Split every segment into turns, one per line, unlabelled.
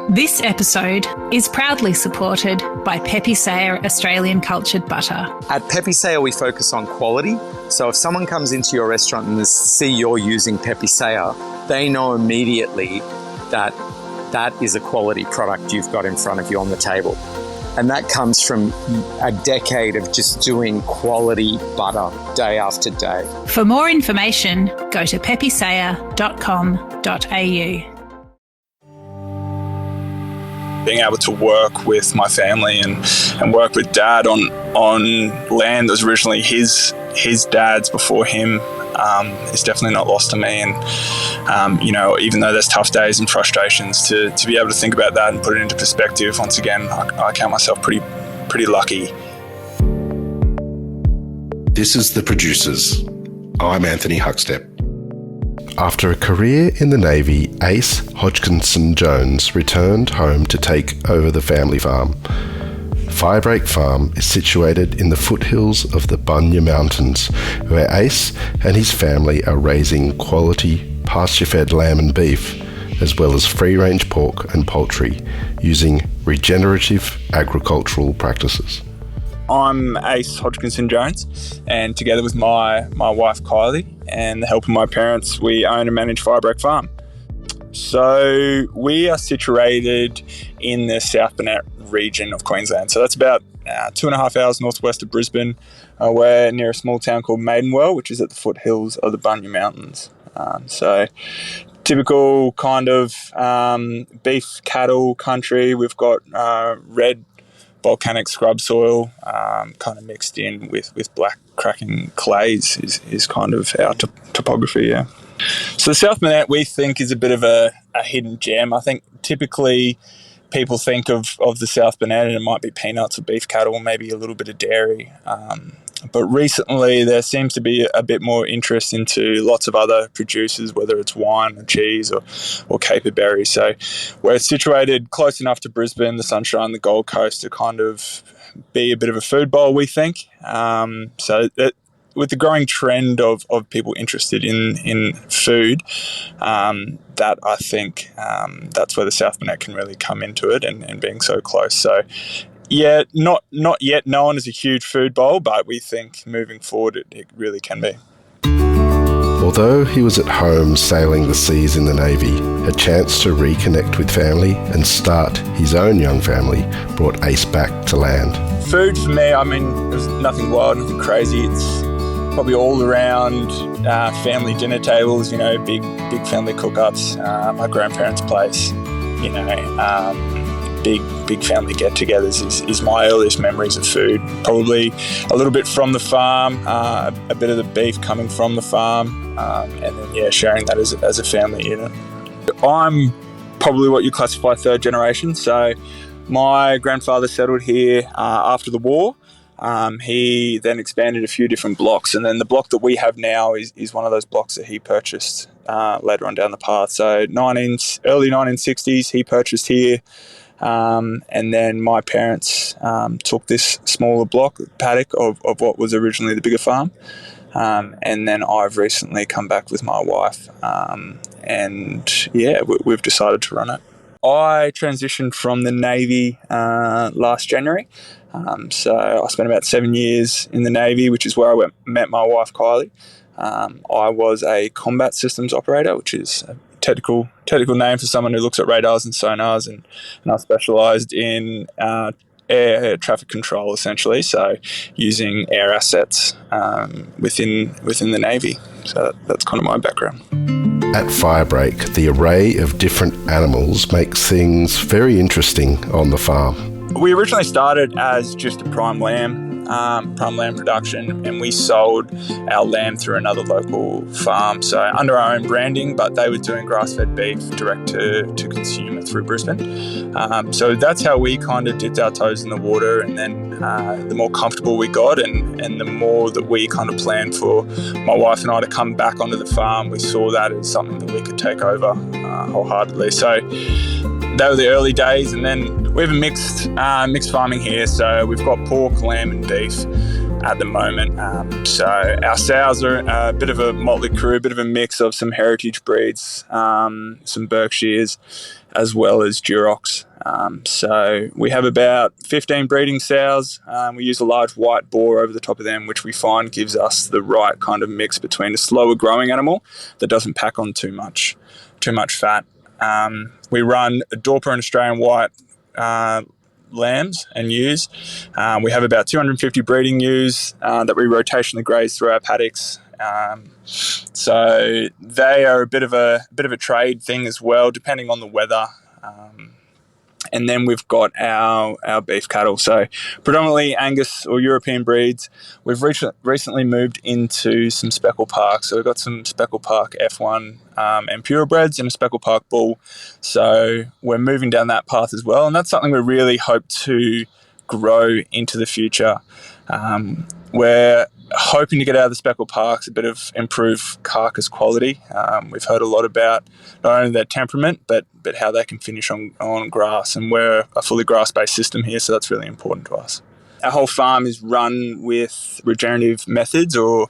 This episode is proudly supported by Pepe Sayer Australian Cultured Butter.
At Pepe Sayer, we focus on quality. So if someone comes into your restaurant and they see you're using Pepe Sayer, they know immediately that that is a quality product you've got in front of you on the table. And that comes from a decade of just doing quality butter day after day.
For more information, go to pepesayer.com.au.
Being able to work with my family and work with Dad on land that was originally his dad's before him is definitely not lost to me. And even though there's tough days and frustrations, to be able to think about that and put it into perspective, once again, I count myself pretty lucky.
This is The Producers. I'm Anthony Huckstep. After a career in the Navy, Ace Hodgkinson-Jones returned home to take over the family farm. Firebreak Farm is situated in the foothills of the Bunya Mountains, where Ace and his family are raising quality pasture-fed lamb and beef, as well as free-range pork and poultry, using regenerative agricultural practices.
I'm Ace Hodgkinson-Jones, and together with my wife Kylie and the help of my parents, we own and manage Firebreak Farm. So we are situated in the South Valent region of Queensland. So that's about 2.5 hours northwest of Brisbane. We're near a small town called Maidenwell, which is at the foothills of the Bunya Mountains. So typical kind of beef cattle country. We've got red volcanic scrub soil kind of mixed in with black cracking clays is kind of our topography, yeah. So the South Valent, we think, is a bit of a hidden gem. I think typically people think of the South Valent and it might be peanuts or beef cattle, maybe a little bit of dairy. But recently there seems to be a bit more interest into lots of other producers, whether it's wine or cheese or caper berries. So we're situated close enough to Brisbane, the Sunshine, the Gold Coast to kind of be a bit of a food bowl, we think. So that, with the growing trend of people interested in food, that I think that's where the South Valent can really come into it and being so close. So yeah, not yet known as a huge food bowl, but we think moving forward it really can be.
Although he was at home sailing the seas in the Navy, a chance to reconnect with family and start his own young family brought Ace back to land.
Food for me, I mean, there's nothing wild, nothing crazy. It's probably all around family dinner tables, big family cook-ups, my grandparents' place, big family get-togethers is my earliest memories of food. Probably a little bit from the farm, a bit of the beef coming from the farm, and then sharing that as a family unit. I'm probably what you classify third generation. So my grandfather settled here after the war. He then expanded a few different blocks, and then the block that we have now is one of those blocks that he purchased later on down the path. So early 1960s, he purchased here. And then my parents took this smaller paddock of what was originally the bigger farm. And then I've recently come back with my wife. We've decided to run it. I transitioned from the Navy last January. So I spent about 7 years in the Navy, which is where I met my wife, Kylie. I was a combat systems operator, which is a technical name for someone who looks at radars and sonars, and I specialised in air traffic control, essentially, so using air assets within the Navy. So that's kind of my background.
At Firebreak, the array of different animals makes things very interesting on the farm.
We originally started as just a prime lamb production, and we sold our lamb through another local farm, so under our own branding, but they were doing grass-fed beef direct to consumer through Brisbane. So that's how we kind of dipped our toes in the water, and then the more comfortable we got and the more that we kind of planned for my wife and I to come back onto the farm, we saw that as something that we could take over wholeheartedly. So they were the early days, and then we have a mixed farming here, so we've got pork, lamb and beef at the moment. So our sows are a bit of a motley crew, a bit of a mix of some heritage breeds, some Berkshires, as well as Durox. So we have about 15 breeding sows. We use a large white boar over the top of them, which we find gives us the right kind of mix between a slower growing animal that doesn't pack on too much fat. We run a Dorper and Australian white lambs and ewes. We have about 250 breeding ewes that we rotationally graze through our paddocks. So they are a bit of a trade thing as well, depending on the weather. And then we've got our beef cattle. So predominantly Angus or European breeds. We've recently moved into some Speckle Park. So we've got some Speckle Park F1 and purebreds and a Speckle Park bull. So we're moving down that path as well. And that's something we really hope to grow into the future. We're hoping to get out of the Speckle Parks a bit of improved carcass quality. We've heard a lot about not only their temperament, but how they can finish on grass. And we're a fully grass-based system here, so that's really important to us. Our whole farm is run with regenerative methods, or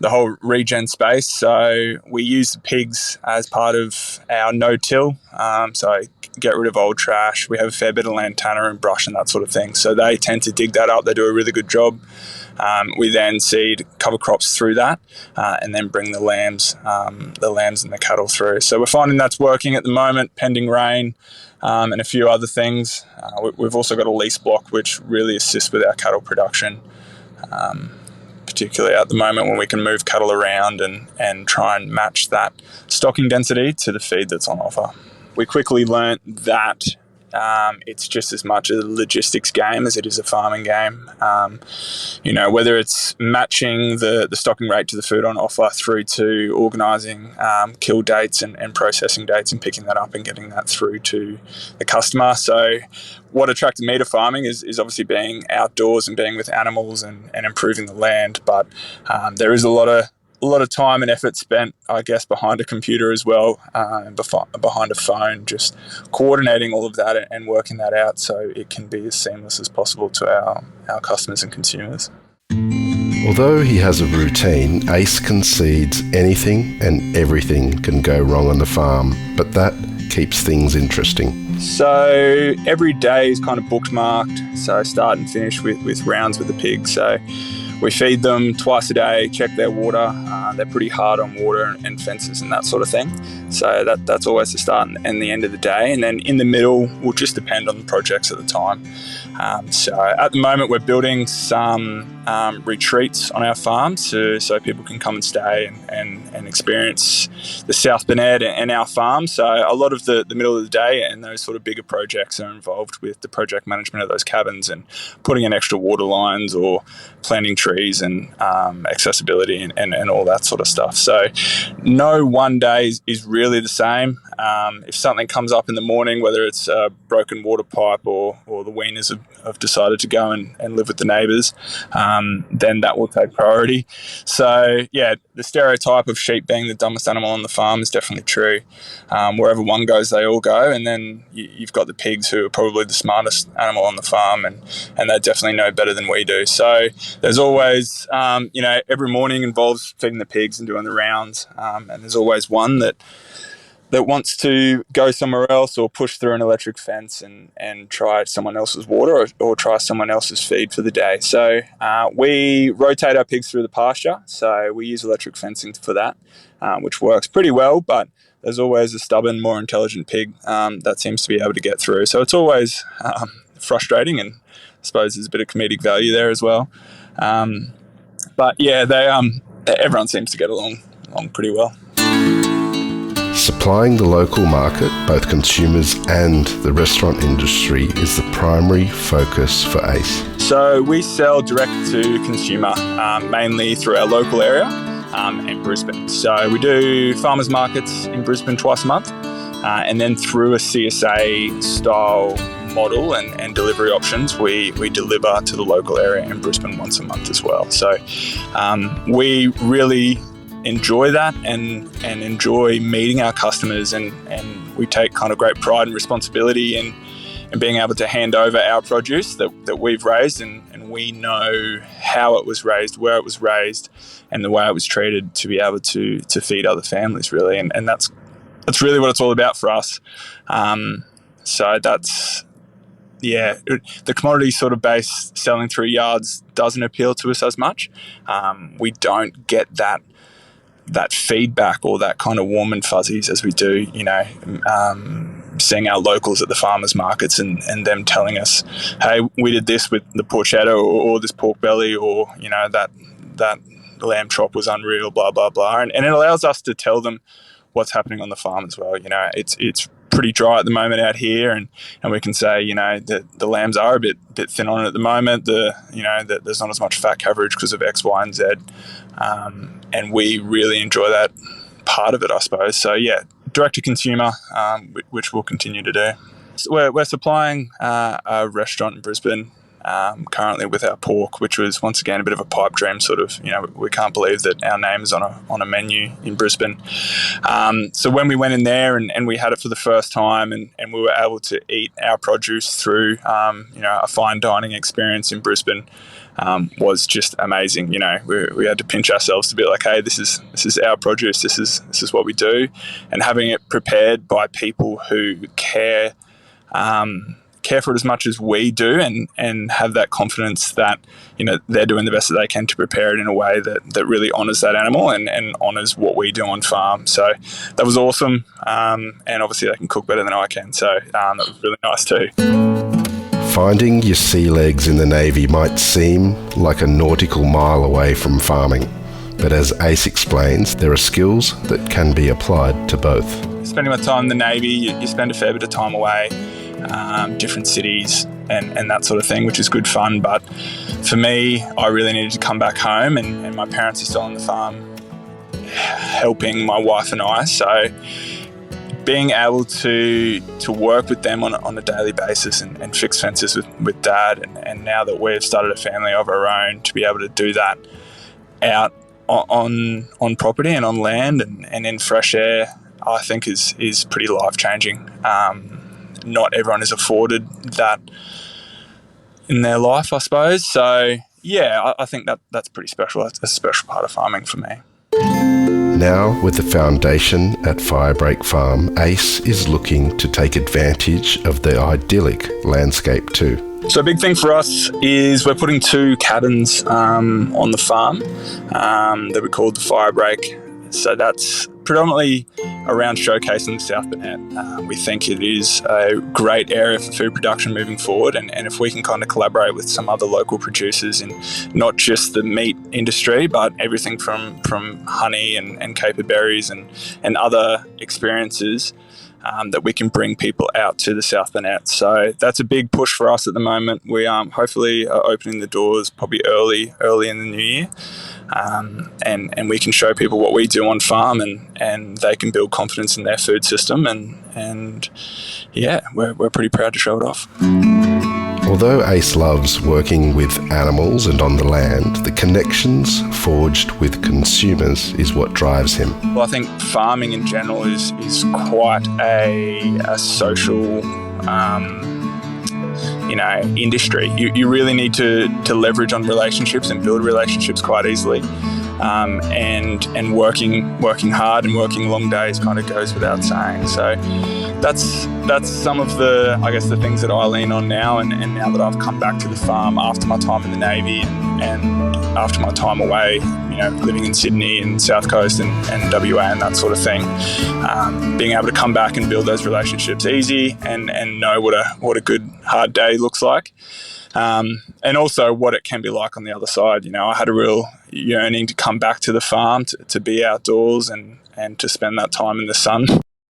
the whole regen space. So we use the pigs as part of our no-till. So get rid of old trash. We have a fair bit of lantana and brush and that sort of thing. So they tend to dig that up. They do a really good job. We then seed cover crops through that, and then bring the lambs and the cattle through. So we're finding that's working at the moment, pending rain, and a few other things. We've also got a lease block which really assists with our cattle production, particularly at the moment when we can move cattle around and try and match that stocking density to the feed that's on offer. We quickly learnt that it's just as much a logistics game as it is a farming game. Whether it's matching the stocking rate to the food on offer through to organising kill dates and processing dates and picking that up and getting that through to the customer. So what attracted me to farming is obviously being outdoors and being with animals and improving the land. But there is a lot of time and effort spent, I guess, behind a computer as well, and behind a phone, just coordinating all of that and working that out so it can be as seamless as possible to our customers and consumers.
Although he has a routine, Ace concedes anything and everything can go wrong on the farm, but that keeps things interesting.
So every day is kind of bookmarked, so start and finish with rounds with the pigs. So we feed them twice a day, check their water. They're pretty hard on water and fences and that sort of thing. So that's always the start and the end of the day. And then in the middle will just depend on the projects at the time. So at the moment we're building some retreats on our farm so people can come and stay and experience the South Burnett and our farm. So a lot of the middle of the day and those sort of bigger projects are involved with the project management of those cabins and putting in extra water lines or planting trees and accessibility and all that sort of stuff. So no one day is really the same. If something comes up in the morning, whether it's a broken water pipe or the weaners have decided to go and live with the neighbours, then that will take priority. So yeah, the stereotype of sheep being the dumbest animal on the farm is definitely true. Wherever one goes, they all go, and then you've got the pigs who are probably the smartest animal on the farm, and they definitely know better than we do. So there's always, every morning involves feeding the pigs and doing the rounds, and there's always one that wants to go somewhere else or push through an electric fence and try someone else's water or try someone else's feed for the day. So we rotate our pigs through the pasture. So we use electric fencing for that, which works pretty well, but there's always a stubborn, more intelligent pig that seems to be able to get through. So it's always frustrating, and I suppose there's a bit of comedic value there as well. But yeah, everyone seems to get along pretty well.
Supplying the local market, both consumers and the restaurant industry, is the primary focus for Ace.
So we sell direct to consumer, mainly through our local area and Brisbane. So we do farmers markets in Brisbane twice a month, and then through a CSA style model and delivery options, we deliver to the local area in Brisbane once a month as well. So we really enjoy that and enjoy meeting our customers, and we take kind of great pride and responsibility in being able to hand over our produce that we've raised, and we know how it was raised, where it was raised, and the way it was treated to be able to feed other families, really. And that's that's really what it's all about for us. So that's, the commodity sort of base selling through yards doesn't appeal to us as much. We don't get that feedback or that kind of warm and fuzzies as we do, seeing our locals at the farmers markets and them telling us, hey, we did this with the porchetta or this pork belly, or, that lamb chop was unreal, blah, blah, blah. And it allows us to tell them what's happening on the farm as well. It's pretty dry at the moment out here, and we can say, the lambs are a bit thin on it at the moment. That there's not as much fat coverage because of X, Y, and Z. And we really enjoy that part of it, I suppose. So direct to consumer, which we'll continue to do. So we're supplying a restaurant in Brisbane currently with our pork, which was once again a bit of a pipe dream. Sort of, we can't believe that our name is on a menu in Brisbane. So when we went in there and we had it for the first time, and we were able to eat our produce through a fine dining experience in Brisbane, was just amazing. We had to pinch ourselves to be like, hey, this is our produce. This is what we do, and having it prepared by people who care for it as much as we do, and have that confidence that they're doing the best that they can to prepare it in a way that really honours that animal and honours what we do on farm. So that was awesome, and obviously they can cook better than I can, so that was really nice too.
Finding your sea legs in the Navy might seem like a nautical mile away from farming, but as Ace explains, there are skills that can be applied to both.
Spending my time in the Navy, you spend a fair bit of time away, different cities and that sort of thing, which is good fun. But for me, I really needed to come back home, and my parents are still on the farm helping my wife and I. So being able to work with them on a daily basis and fix fences with Dad, and now that we've started a family of our own, to be able to do that out on property and on land and in fresh air, I think is pretty life-changing. Not everyone is afforded that in their life, I suppose. So I think that's pretty special. That's a special part of farming for me.
Now, with the foundation at Firebreak Farm, Ace is looking to take advantage of the idyllic landscape too.
So a big thing for us is we're putting 2 cabins on the farm that we call the Firebreak. So that's predominantly around showcasing the South Burnett. We think it is a great area for food production moving forward, and if we can kind of collaborate with some other local producers in not just the meat industry, but everything from honey and caper berries and other experiences, that we can bring people out to the South Burnett. So that's a big push for us at the moment. We hopefully are opening the doors probably early in the new year. And we can show people what we do on farm, and they can build confidence in their food system, and we're pretty proud to show it off.
Although Ace loves working with animals and on the land, the connections forged with consumers is what drives him.
Well, I think farming in general is quite a social industry. You really need to leverage on relationships and build relationships quite easily. And working hard and working long days kind of goes without saying. So that's some of the things that I lean on now, and now that I've come back to the farm after my time in the Navy and after my time away, living in Sydney and South Coast and WA and that sort of thing, being able to come back and build those relationships easy and know what a good hard day looks like. And also what it can be like on the other side. I had a real yearning to come back to the farm, to be outdoors and to spend that time in the sun.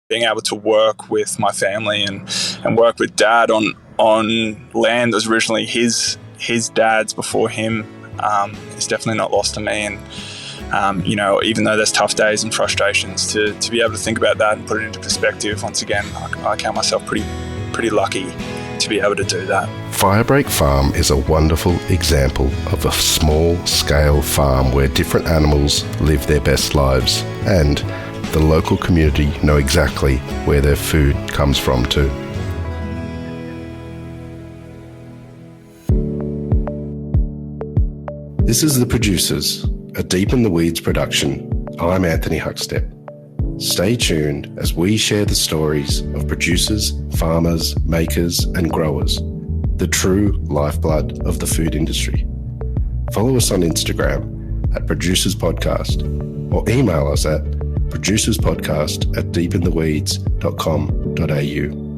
Being able to work with my family and work with Dad on land that was originally his dad's before him is definitely not lost to me. And even though there's tough days and frustrations, to be able to think about that and put it into perspective, once again, I count myself pretty lucky to be able to do that.
Firebreak Farm is a wonderful example of a small-scale farm where different animals live their best lives, and the local community know exactly where their food comes from too. This is The Producers, a Deep in the Weeds production. I'm Anthony Huckstep. Stay tuned as we share the stories of producers, farmers, makers, and growers, the true lifeblood of the food industry. Follow us on Instagram at Producers Podcast or email us at producerspodcast@deepintheweeds.com.au.